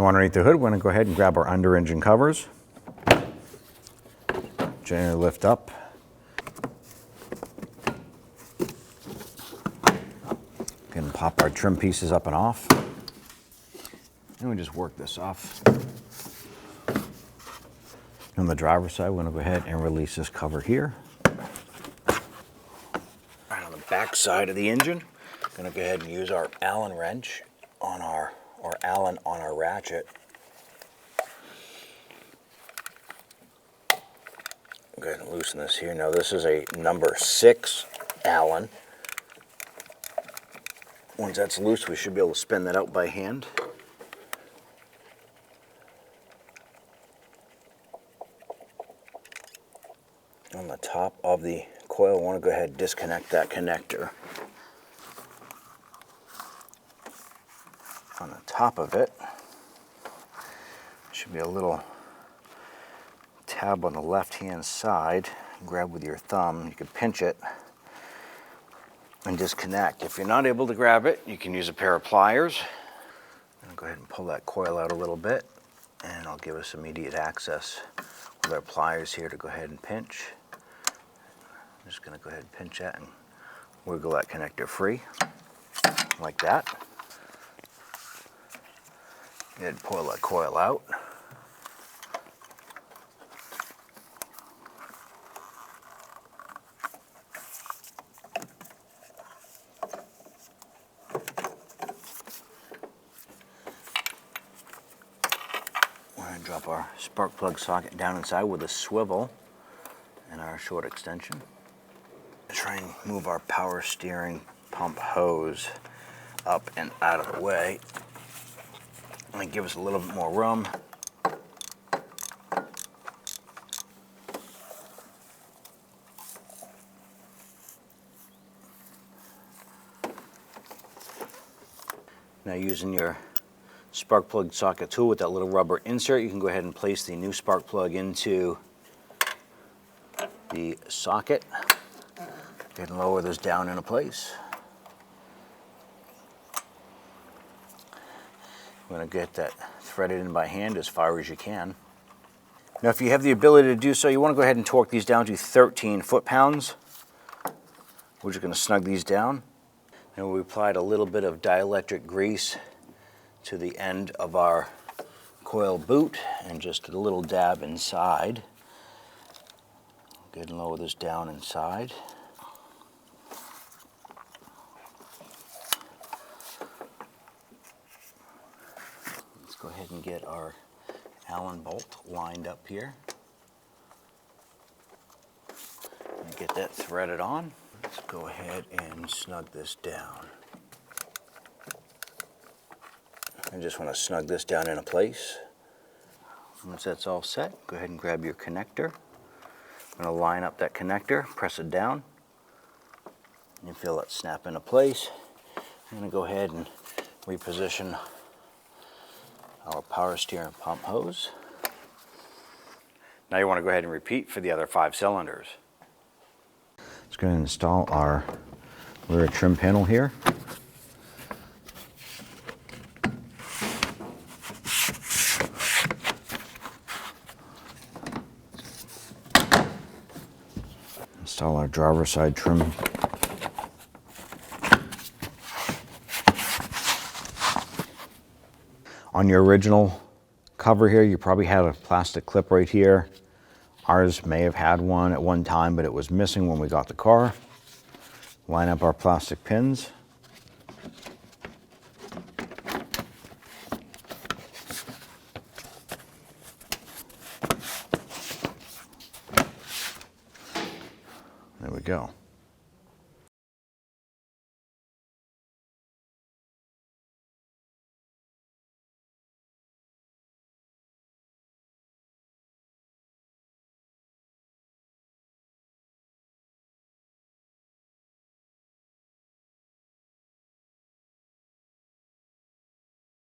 From underneath the hood, we're going to go ahead and grab our under engine covers. Gently lift up. And pop our trim pieces up and off. And we just work this off. On the driver's side, we're going to go ahead and release this cover here. Right on the back side of the engine, I'm going to go ahead and use our Allen wrench on our, or Allen on our ratchet. Go ahead and loosen this here. Now this is a number 6 Allen. Once that's loose, we should be able to spin that out by hand. On the top of the coil, I want to go ahead and disconnect that connector. On the top of it, should be a little tab on the left-hand side. Grab with your thumb, you can pinch it and disconnect. If you're not able to grab it, you can use a pair of pliers. I'm going to go ahead and pull that coil out a little bit, and it'll give us immediate access with our pliers here to go ahead and pinch. I'm just going to go ahead and pinch that and wiggle that connector free, like that. Go ahead and pull that coil out. Drop our spark plug socket down inside with a swivel and our short extension. Try and move our power steering pump hose up and out of the way. And give us a little bit more room. Now using your spark plug socket tool with that little rubber insert, you can go ahead and place the new spark plug into the socket. Go ahead and lower this down into place. I'm going to get that threaded in by hand as far as you can. Now if you have the ability to do so, you want to go ahead and torque these down to 13 foot-pounds. We're just going to snug these down. And we applied a little bit of dielectric grease to the end of our coil boot and just a little dab inside. Go ahead and lower this down inside. Let's go ahead and get our Allen bolt lined up here. And get that threaded on. Let's go ahead and snug this down. I just want to snug this down into place. Once that's all set, go ahead and grab your connector. I'm going to line up that connector, press it down. You feel it snap into place. I'm going to go ahead and reposition our power steering pump hose. Now you want to go ahead and repeat for the other 5 cylinders. Let's go ahead and install our rear trim panel here. Install our driver's side trim. On your original cover here, you probably had a plastic clip right here. Ours may have had one at one time, but it was missing when we got the car. Line up our plastic pins. There we go.